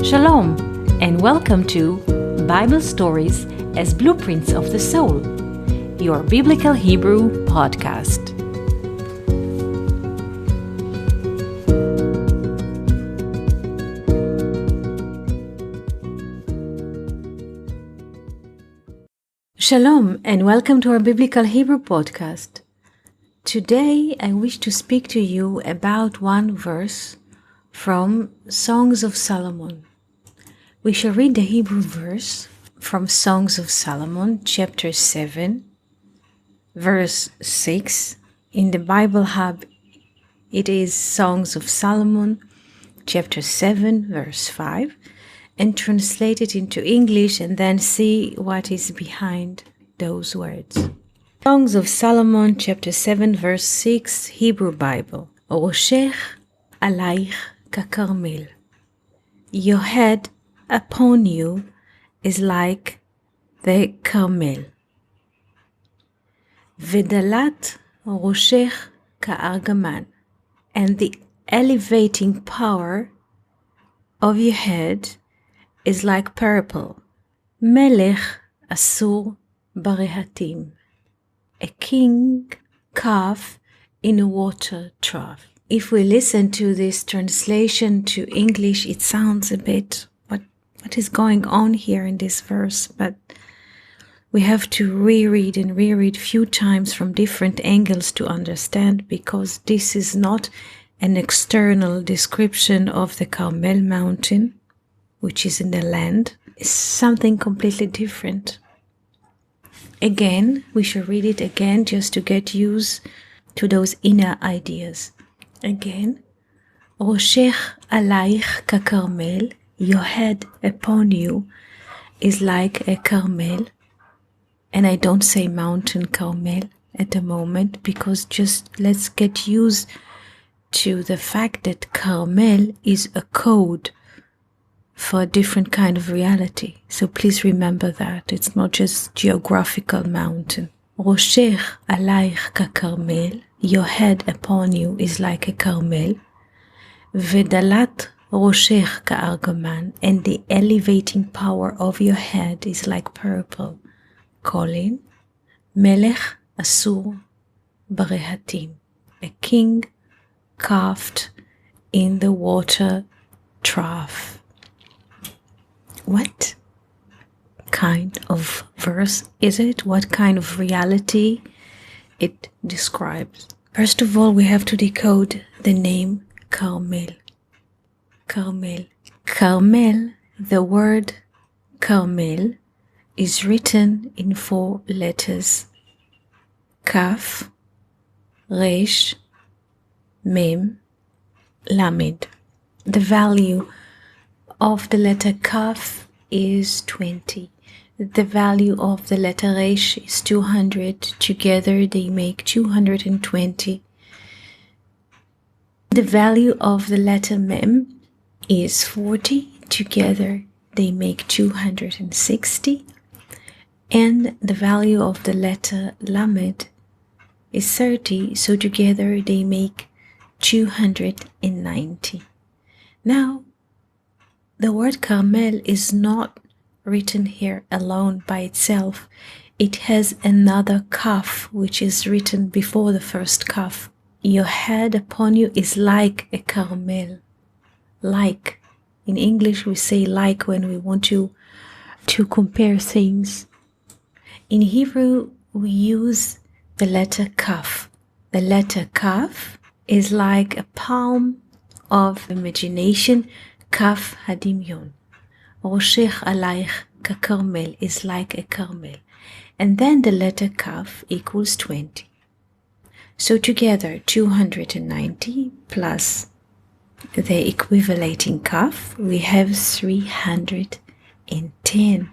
Shalom, and welcome to Bible Stories as Blueprints of the Soul, your Biblical Hebrew podcast. Shalom, and welcome to our Biblical Hebrew podcast. Today, I wish to speak to you about one verse from Songs of Solomon. We shall read the Hebrew verse from Songs of Solomon, chapter 7, verse 6. In the Bible Hub, it is Songs of Solomon, chapter 7, verse 5, and translate it into English and then see what is behind those words. Songs of Solomon, chapter 7, verse 6, Hebrew Bible. Roshech alaych ka-Carmel. Your head upon you is like the Carmel. Vedalat roshech ka-Argaman. And the elevating power of your head is like purple. Melech asur barehatim. A king calf in a water trough. If we listen to this translation to English, it sounds a bit, what is going on here in this verse? But we have to reread a few times from different angles to understand, because this is not an external description of the Carmel mountain, which is in the land. It's something completely different. Again, we should read it again just to get used to those inner ideas. Again, Roshech alaych ka-Carmel, your head upon you is like a Carmel. And I don't say mountain Carmel at the moment, because just let's get used to the fact that Carmel is a code for a different kind of reality. So please remember that. It's not just geographical mountain. Roshech alaych ka-Carmel, your head upon you is like a Carmel. Vedalat roshech ka-Argaman, and the elevating power of your head is like purple. Colin, Melech asur barehatim, a king carved in the water trough. What kind of verse is it? What kind of reality it describes? First of all, we have to decode the name Carmel. Carmel. Carmel, the word Carmel, is written in 4 letters. Kaf, Resh, Mem, Lamed. The value of the letter Kaf is 20. The value of the letter Resh is 200. Together they make 220. The value of the letter Mem is 40. Together they make 260. And the value of the letter Lamed is 30. So together they make 290. Now, the word Carmel is not written here alone by itself. It has another kaf, which is written before the first kaf. Your head upon you is like a Carmel. Like. In English we say like when we want to compare things. In Hebrew we use the letter kaf. The letter kaf is like a palm of imagination. Kaf hadimyon. Roshech alaych ka-Carmel is like a Carmel. And then the letter Kaf equals 20. So together 290 plus the equivalating Kaf, we have 310.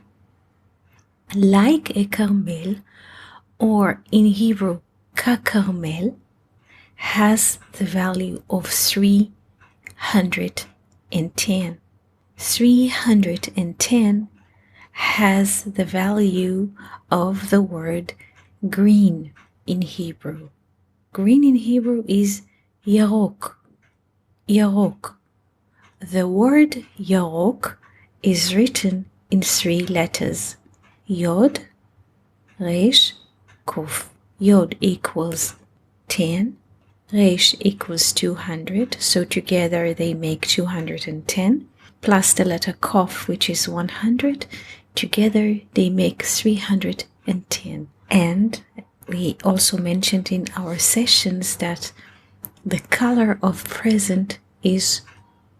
Like a Carmel, or in Hebrew ka-Carmel, has the value of 310. 310 has the value of the word green in Hebrew. Green in Hebrew is yarok. Yarok. The word yarok is written in 3 letters. Yod, Resh, Kuf. Yod equals 10. Resh equals 200. So together they make 210. Plus the letter Kof, which is 100. Together they make 310. And we also mentioned in our sessions that the color of present is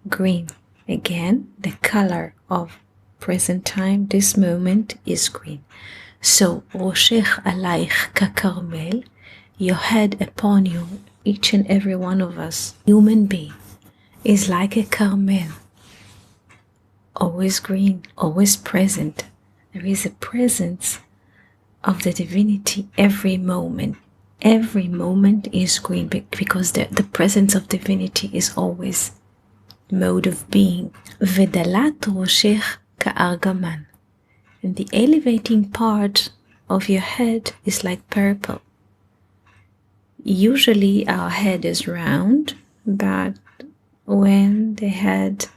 green. Again, the color of present time, this moment, is green. So, Roshech alaych kakarmel, your head upon you, each and every one of us, human being, is like a Carmel. Always green, always present. There is a presence of the divinity every moment. Every moment is green because the presence of divinity is always mode of being. Vedalat roshech ka'argaman. And the elevating part of your head is like purple. Usually our head is round, but when the head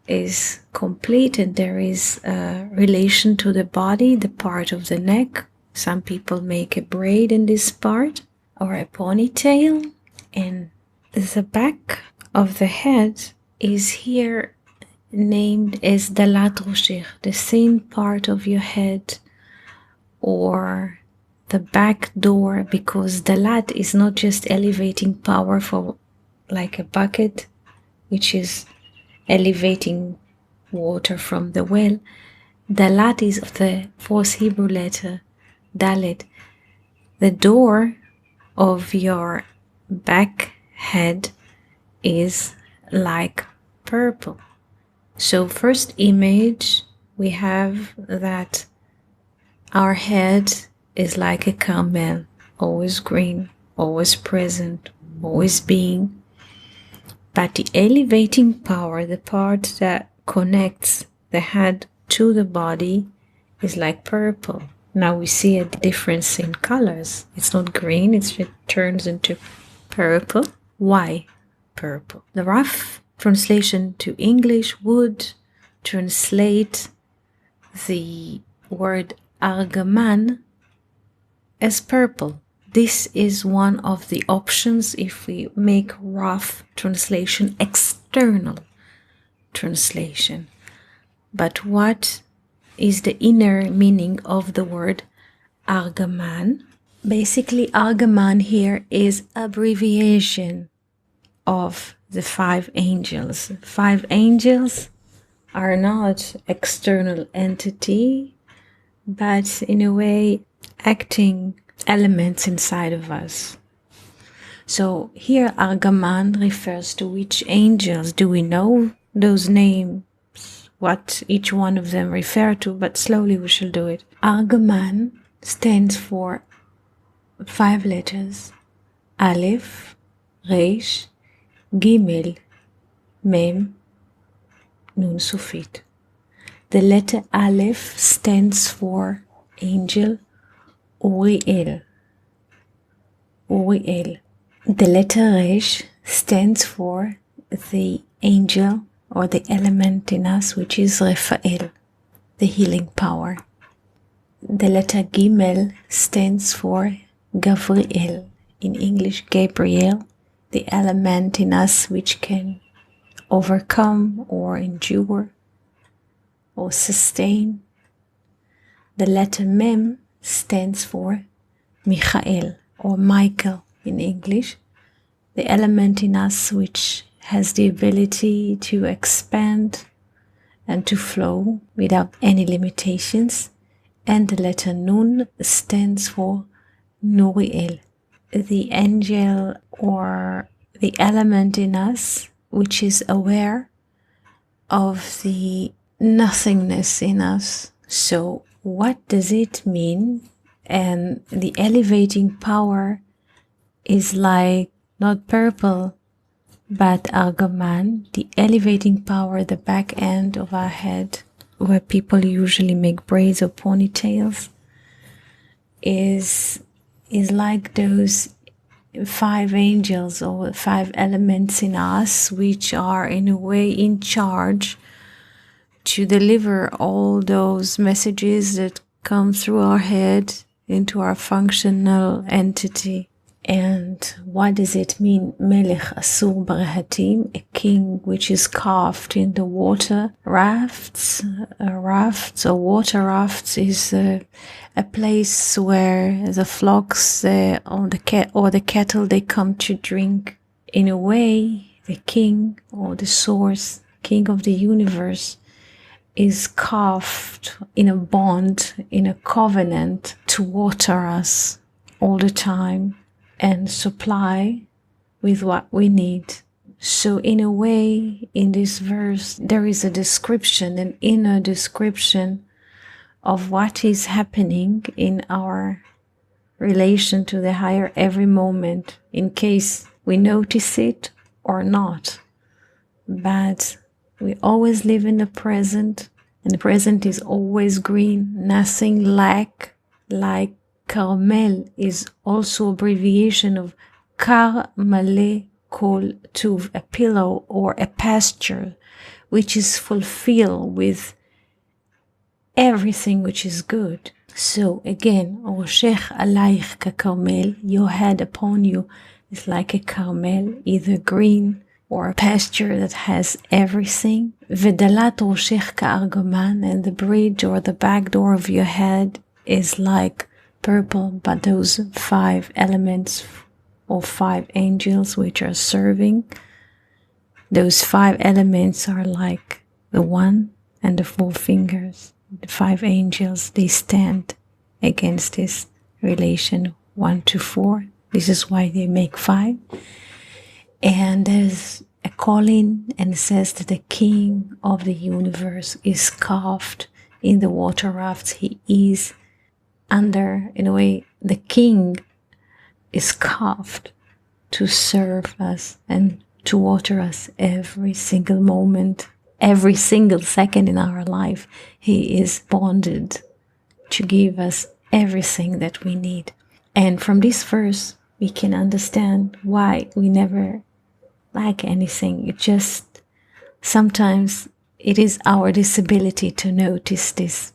is complete and there is a relation to the body, the part of the neck, some people make a braid in this part or a ponytail, and the back of the head is here named as Dalat Roshech, the thin part of your head, or the back door, because Dalat is not just elevating power for like a bucket, which is elevating water from the well. Dalat is the 4th Hebrew letter, Dalet. The door of your back head is like purple. So first image, we have that our head is like a Carmel, always green, always present, always being. But the elevating power, the part that connects the head to the body, is like purple. Now we see a difference in colors. It's not green, it turns into purple. Why purple? The rough translation to English would translate the word argaman as purple. This is one of the options if we make rough translation, external translation. But what is the inner meaning of the word argaman? Basically, argaman here is abbreviation of the 5 angels. 5 angels are not external entity, but in a way acting elements inside of us. So here Argaman refers to which angels. Do we know those names, what each one of them refer to? But slowly we shall do it. Argaman stands for 5 letters: Aleph, Resh, Gimel, Mem, Nun Sufit. The letter Aleph stands for angel Uriel. Uriel. The letter Resh stands for the angel or the element in us, which is Raphael, the healing power. The letter Gimel stands for Gavriel, in English Gabriel, the element in us which can overcome or endure or sustain. The letter Mem stands for Michael or Michael in English, the element in us which has the ability to expand and to flow without any limitations. And the letter Nun stands for Nuriel, the angel or the element in us which is aware of the nothingness in us. So what does it mean? And the elevating power is like not purple but argaman, the elevating power, the back end of our head, where people usually make braids or ponytails, is like those 5 angels or 5 elements in us which are in a way in charge to deliver all those messages that come through our head into our functional entity. And what does it mean? Melech Asur Barahatim, a king which is carved in the water rafts. Rafts or water rafts is a place where the flocks or the cattle, they come to drink. In a way, the king or the source, king of the universe, is carved in a bond, in a covenant to water us all the time and supply with what we need. So in a way, in this verse, there is a description, an inner description of what is happening in our relation to the higher every moment, in case we notice it or not. But we always live in the present, and the present is always green, nothing like Carmel is also abbreviation of Kar Maleh Koltuv, a pillow or a pasture which is fulfilled with everything which is good. So again, Roshech Alaich Ka Carmel, your head upon you is like a Carmel, either green or a pasture that has everything. Vedalat Roshech Ka Argaman, and the bridge or the back door of your head is like purple, but those 5 elements or 5 angels which are serving, those 5 elements are like the 1 and the 4 fingers. The 5 angels, they stand against this relation 1 to 4. This is why they make 5. And there's a calling, and it says that the king of the universe is carved in the water rafts. He is under, in a way, the king is carved to serve us and to water us every single moment, every single second in our life. He is bonded to give us everything that we need. And from this verse, we can understand why we never lack anything. It just, sometimes it is our disability to notice this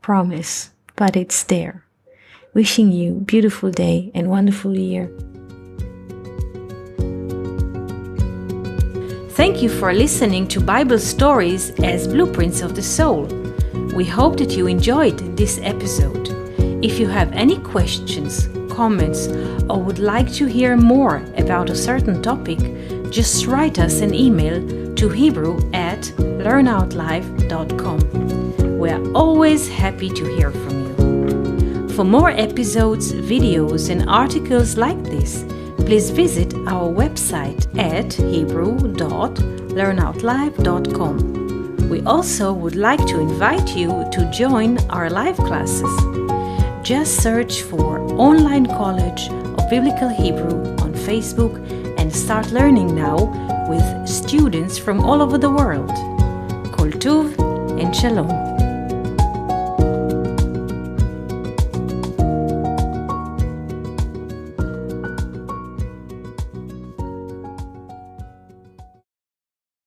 promise, but it's there. Wishing you a beautiful day and wonderful year. Thank you for listening to Bible Stories as Blueprints of the Soul. We hope that you enjoyed this episode. If you have any questions, comments, or would like to hear more about a certain topic, just write us an email to hebrew@learnoutlive.com. We are always happy to hear from you. For more episodes, videos, and articles like this, please visit our website at hebrew.learnoutlive.com. We also would like to invite you to join our live classes. Just search for Online College of Biblical Hebrew on Facebook and start learning now with students from all over the world. Koltuv and Shalom.